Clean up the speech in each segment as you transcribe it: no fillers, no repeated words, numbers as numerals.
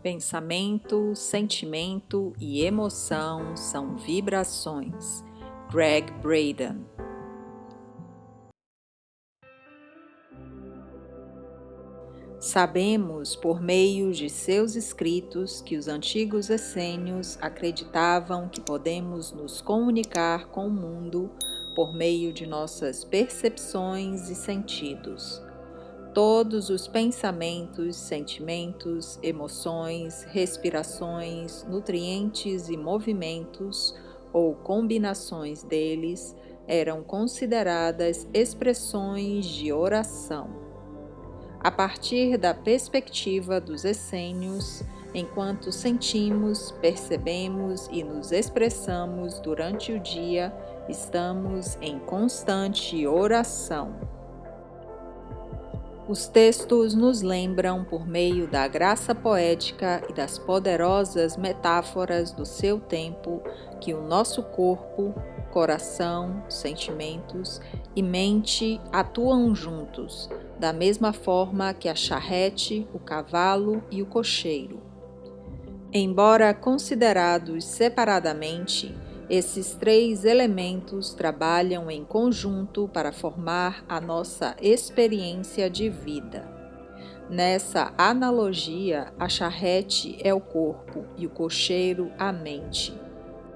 Pensamento, sentimento e emoção são vibrações. Gregg Braden. Sabemos, por meio de seus escritos, que os antigos essênios acreditavam que podemos nos comunicar com o mundo por meio de nossas percepções e sentidos. Todos os pensamentos, sentimentos, emoções, respirações, nutrientes e movimentos, ou combinações deles, eram consideradas expressões de oração. A partir da perspectiva dos essênios, enquanto sentimos, percebemos e nos expressamos durante o dia, estamos em constante oração. Os textos nos lembram, por meio da graça poética e das poderosas metáforas do seu tempo, que o nosso corpo, coração, sentimentos e mente atuam juntos, da mesma forma que a charrete, o cavalo e o cocheiro. Embora considerados separadamente, esses três elementos trabalham em conjunto para formar a nossa experiência de vida. Nessa analogia, a charrete é o corpo e o cocheiro a mente.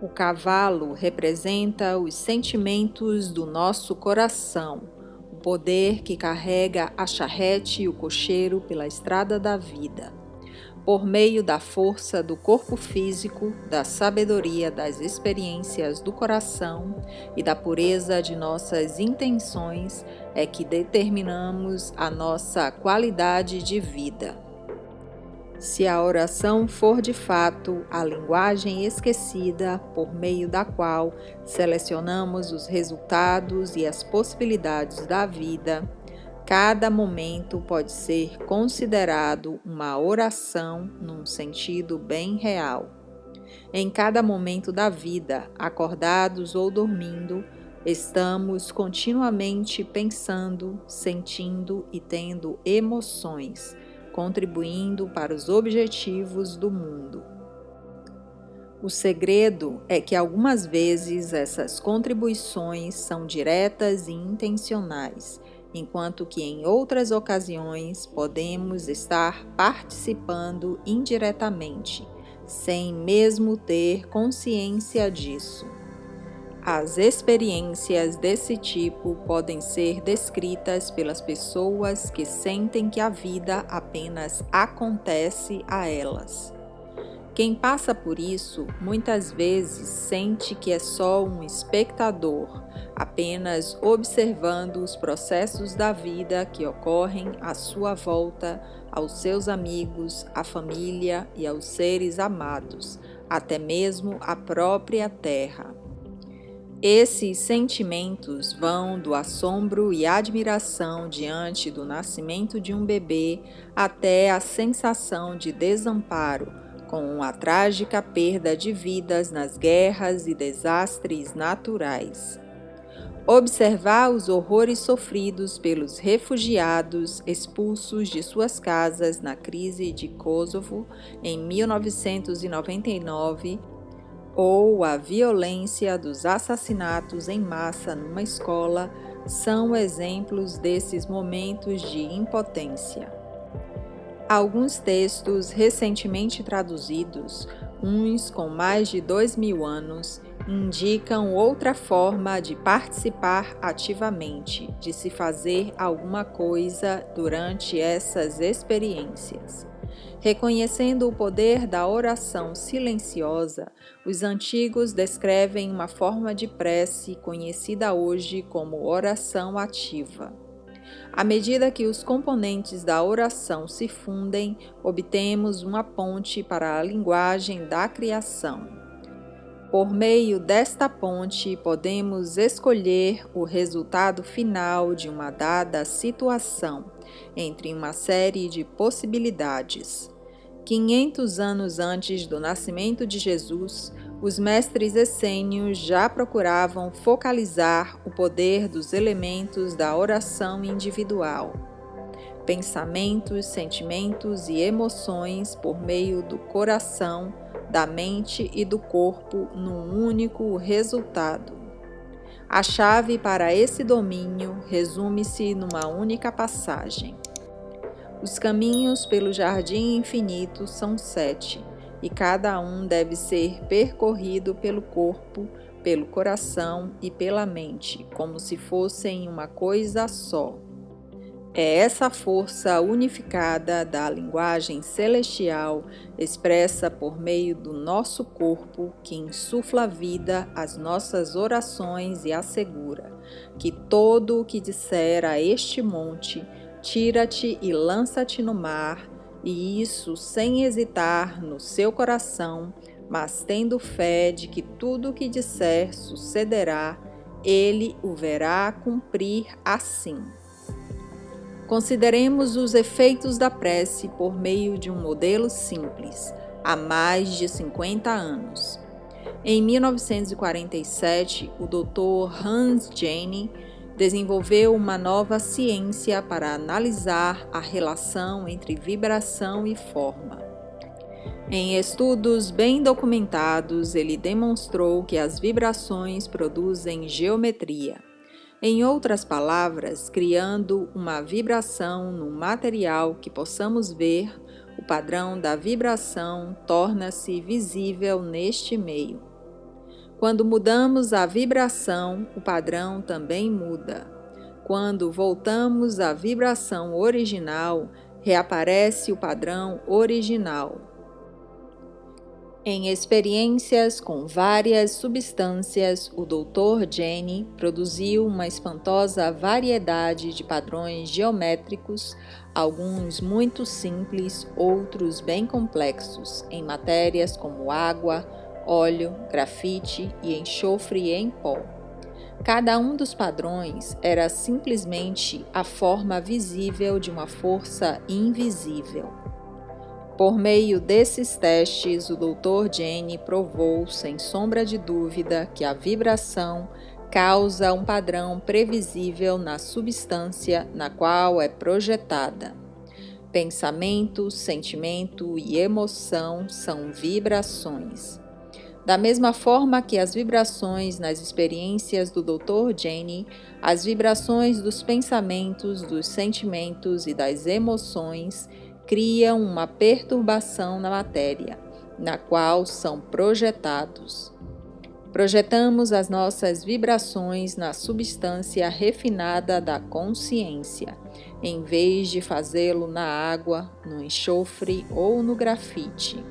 O cavalo representa os sentimentos do nosso coração, o poder que carrega a charrete e o cocheiro pela estrada da vida. Por meio da força do corpo físico, da sabedoria das experiências do coração e da pureza de nossas intenções, é que determinamos a nossa qualidade de vida. Se a oração for de fato a linguagem esquecida por meio da qual selecionamos os resultados e as possibilidades da vida, cada momento pode ser considerado uma oração num sentido bem real. Em cada momento da vida, acordados ou dormindo, estamos continuamente pensando, sentindo e tendo emoções, contribuindo para os objetivos do mundo. O segredo é que algumas vezes essas contribuições são diretas e intencionais, enquanto que em outras ocasiões podemos estar participando indiretamente, sem mesmo ter consciência disso. As experiências desse tipo podem ser descritas pelas pessoas que sentem que a vida apenas acontece a elas. Quem passa por isso muitas vezes sente que é só um espectador, apenas observando os processos da vida que ocorrem à sua volta, aos seus amigos, à família e aos seres amados, até mesmo à própria terra. Esses sentimentos vão do assombro e admiração diante do nascimento de um bebê até a sensação de desamparo, com a trágica perda de vidas nas guerras e desastres naturais. Observar os horrores sofridos pelos refugiados expulsos de suas casas na crise de Kosovo em 1999, ou a violência dos assassinatos em massa numa escola, são exemplos desses momentos de impotência. Alguns textos recentemente traduzidos, uns com mais de 2.000 anos, indicam outra forma de participar ativamente, de se fazer alguma coisa durante essas experiências. Reconhecendo o poder da oração silenciosa, os antigos descrevem uma forma de prece conhecida hoje como oração ativa. À medida que os componentes da oração se fundem, obtemos uma ponte para a linguagem da criação. Por meio desta ponte, podemos escolher o resultado final de uma dada situação, entre uma série de possibilidades. 500 anos antes do nascimento de Jesus, os mestres essênios já procuravam focalizar o poder dos elementos da oração individual. pensamentos, sentimentos e emoções por meio do coração, da mente e do corpo num único resultado. A chave para esse domínio resume-se numa única passagem. Os caminhos pelo jardim infinito são 7, e cada um deve ser percorrido pelo corpo, pelo coração e pela mente, como se fossem uma coisa só. É essa força unificada da linguagem celestial, expressa por meio do nosso corpo, que insufla vida às nossas orações e assegura que todo o que disser a este monte, tira-te e lança-te no mar, e isso sem hesitar no seu coração, mas tendo fé de que tudo o que disser sucederá, ele o verá cumprir assim. Consideremos os efeitos da prece por meio de um modelo simples, há mais de 50 anos. Em 1947, o Dr. Hans Jenny desenvolveu uma nova ciência para analisar a relação entre vibração e forma. Em estudos bem documentados, ele demonstrou que as vibrações produzem geometria. Em outras palavras, criando uma vibração no material que possamos ver, o padrão da vibração torna-se visível neste meio. Quando mudamos a vibração, o padrão também muda. Quando voltamos à vibração original, reaparece o padrão original. Em experiências com várias substâncias, o Dr. Jenny produziu uma espantosa variedade de padrões geométricos, alguns muito simples, outros bem complexos, em matérias como água, óleo, grafite e enxofre em pó. Cada um dos padrões era simplesmente a forma visível de uma força invisível. Por meio desses testes, o Dr. Jenny provou, sem sombra de dúvida, que a vibração causa um padrão previsível na substância na qual é projetada. Pensamento, sentimento e emoção são vibrações. Da mesma forma que as vibrações nas experiências do Dr. Jenny, as vibrações dos pensamentos, dos sentimentos e das emoções criam uma perturbação na matéria, na qual são projetados. Projetamos as nossas vibrações na substância refinada da consciência, em vez de fazê-lo na água, no enxofre ou no grafite.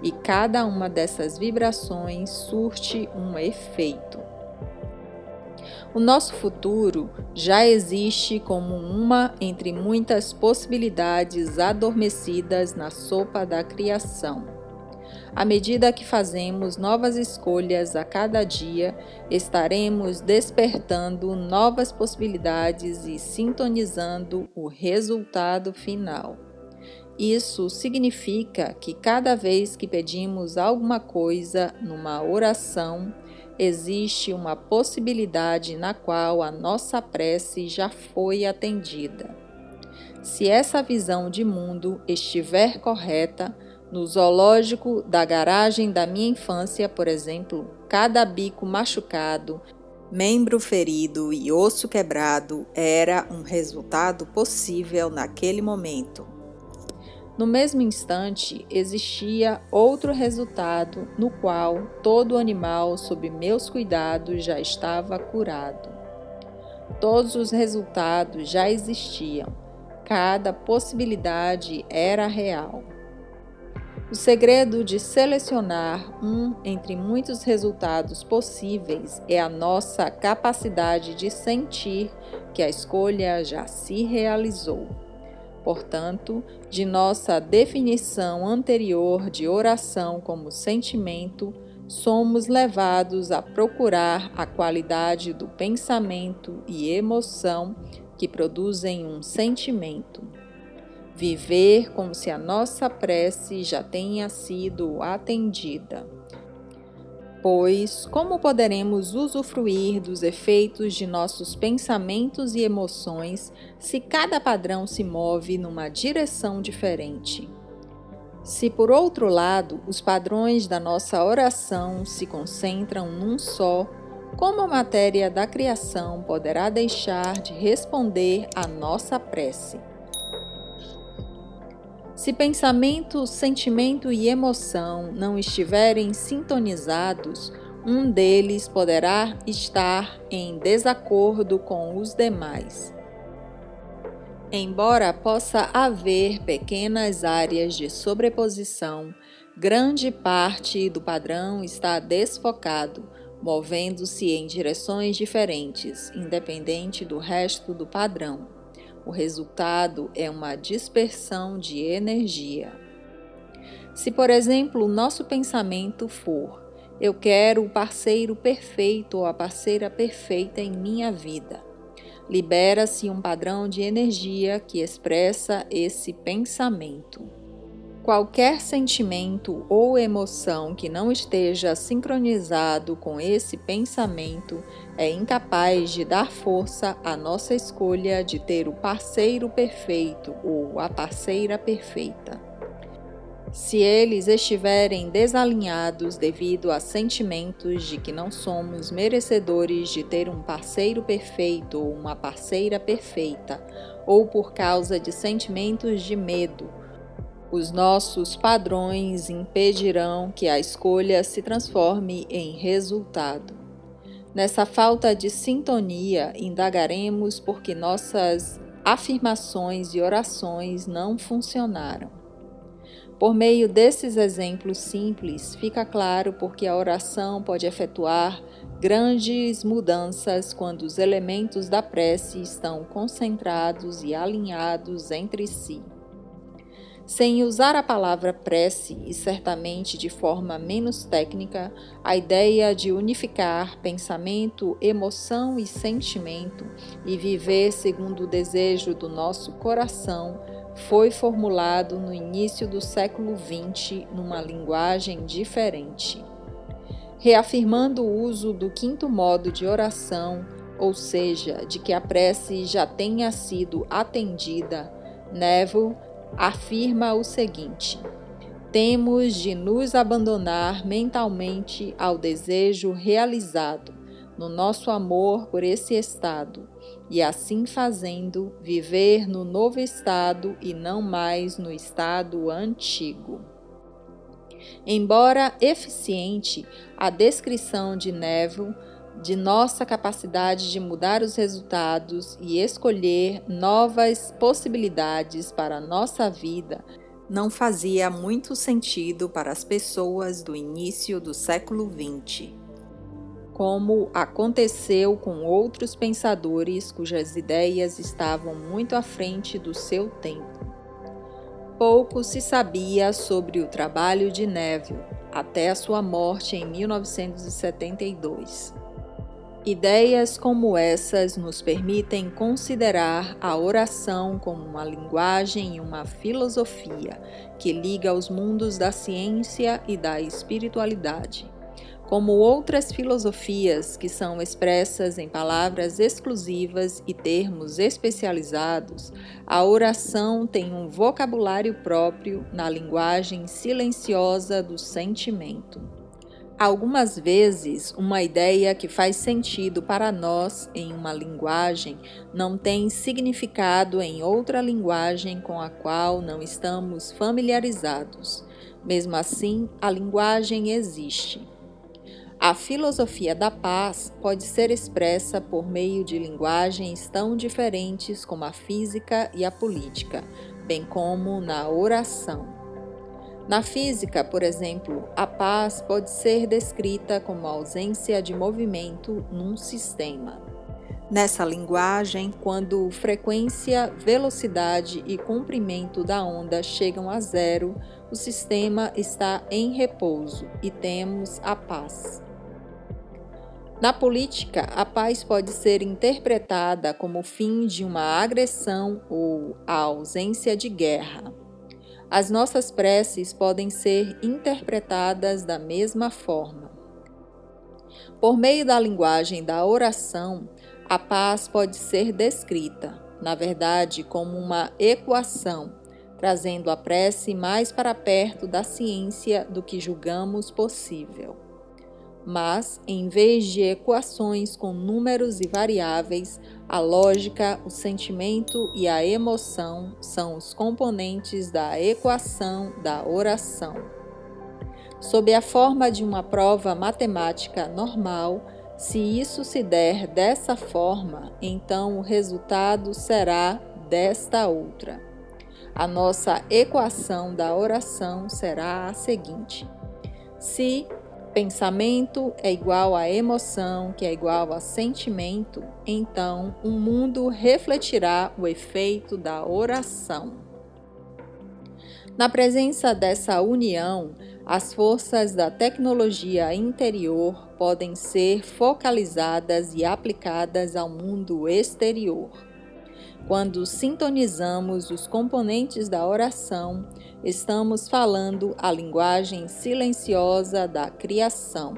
E cada uma dessas vibrações surte um efeito. O nosso futuro já existe como uma entre muitas possibilidades adormecidas na sopa da criação. À medida que fazemos novas escolhas a cada dia, estaremos despertando novas possibilidades e sintonizando o resultado final. Isso significa que cada vez que pedimos alguma coisa numa oração, existe uma possibilidade na qual a nossa prece já foi atendida. Se essa visão de mundo estiver correta, no zoológico da garagem da minha infância, por exemplo, cada bico machucado, membro ferido e osso quebrado era um resultado possível naquele momento. No mesmo instante, existia outro resultado no qual todo animal sob meus cuidados já estava curado. Todos os resultados já existiam, cada possibilidade era real. O segredo de selecionar um entre muitos resultados possíveis é a nossa capacidade de sentir que a escolha já se realizou. Portanto, de nossa definição anterior de oração como sentimento, somos levados a procurar a qualidade do pensamento e emoção que produzem um sentimento. Viver como se a nossa prece já tenha sido atendida. Pois, como poderemos usufruir dos efeitos de nossos pensamentos e emoções se cada padrão se move numa direção diferente? Se, por outro lado, os padrões da nossa oração se concentram num só, como a matéria da criação poderá deixar de responder à nossa prece? Se pensamento, sentimento e emoção não estiverem sintonizados, um deles poderá estar em desacordo com os demais. Embora possa haver pequenas áreas de sobreposição, grande parte do padrão está desfocado, movendo-se em direções diferentes, independente do resto do padrão. O resultado é uma dispersão de energia. Se, por exemplo, o nosso pensamento for: eu quero o parceiro perfeito ou a parceira perfeita em minha vida, libera-se um padrão de energia que expressa esse pensamento. Qualquer sentimento ou emoção que não esteja sincronizado com esse pensamento é incapaz de dar força à nossa escolha de ter o parceiro perfeito ou a parceira perfeita. Se eles estiverem desalinhados devido a sentimentos de que não somos merecedores de ter um parceiro perfeito ou uma parceira perfeita, ou por causa de sentimentos de medo, os nossos padrões impedirão que a escolha se transforme em resultado. Nessa falta de sintonia, indagaremos por que nossas afirmações e orações não funcionaram. Por meio desses exemplos simples, fica claro porque a oração pode efetuar grandes mudanças quando os elementos da prece estão concentrados e alinhados entre si. Sem usar a palavra prece, e certamente de forma menos técnica, a ideia de unificar pensamento, emoção e sentimento e viver segundo o desejo do nosso coração foi formulado no início do século XX numa linguagem diferente. Reafirmando o uso do quinto modo de oração, ou seja, de que a prece já tenha sido atendida, Neville afirma o seguinte: temos de nos abandonar mentalmente ao desejo realizado, no nosso amor por esse estado, e assim fazendo, viver no novo estado e não mais no estado antigo. Embora eficiente, a descrição de Neville de nossa capacidade de mudar os resultados e escolher novas possibilidades para a nossa vida não fazia muito sentido para as pessoas do início do século XX, como aconteceu com outros pensadores cujas ideias estavam muito à frente do seu tempo. Pouco se sabia sobre o trabalho de Neville até a sua morte em 1972. Ideias como essas nos permitem considerar a oração como uma linguagem e uma filosofia que liga os mundos da ciência e da espiritualidade. Como outras filosofias que são expressas em palavras exclusivas e termos especializados, a oração tem um vocabulário próprio na linguagem silenciosa do sentimento. Algumas vezes, uma ideia que faz sentido para nós em uma linguagem não tem significado em outra linguagem com a qual não estamos familiarizados. Mesmo assim, a linguagem existe. A filosofia da paz pode ser expressa por meio de linguagens tão diferentes como a física e a política, bem como na oração. Na física, por exemplo, a paz pode ser descrita como a ausência de movimento num sistema. Nessa linguagem, quando frequência, velocidade e comprimento da onda chegam a zero, o sistema está em repouso e temos a paz. Na política, a paz pode ser interpretada como o fim de uma agressão ou a ausência de guerra. As nossas preces podem ser interpretadas da mesma forma. Por meio da linguagem da oração, a paz pode ser descrita, na verdade, como uma equação, trazendo a prece mais para perto da ciência do que julgamos possível. Mas, em vez de equações com números e variáveis, a lógica, o sentimento e a emoção são os componentes da equação da oração. Sob a forma de uma prova matemática normal, se isso se der dessa forma, então o resultado será desta outra. A nossa equação da oração será a seguinte: se pensamento é igual a emoção, que é igual a sentimento, então o mundo refletirá o efeito da oração. Na presença dessa união, as forças da tecnologia interior podem ser focalizadas e aplicadas ao mundo exterior. Quando sintonizamos os componentes da oração, estamos falando a linguagem silenciosa da criação,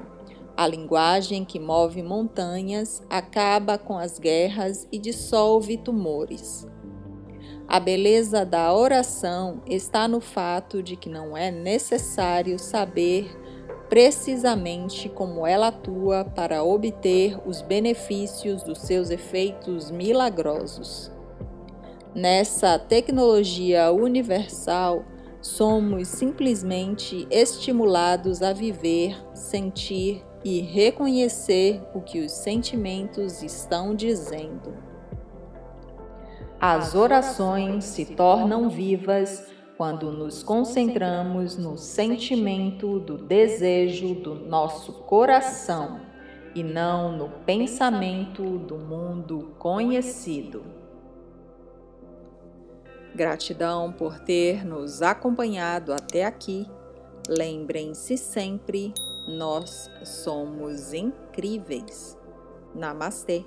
a linguagem que move montanhas, acaba com as guerras e dissolve tumores. A beleza da oração está no fato de que não é necessário saber precisamente como ela atua para obter os benefícios dos seus efeitos milagrosos. Nessa tecnologia universal, somos simplesmente estimulados a viver, sentir e reconhecer o que os sentimentos estão dizendo. As orações se tornam vivas quando nos concentramos no sentimento do desejo do nosso coração e não no pensamento do mundo conhecido. Gratidão por ter nos acompanhado até aqui. Lembrem-se sempre, nós somos incríveis. Namastê!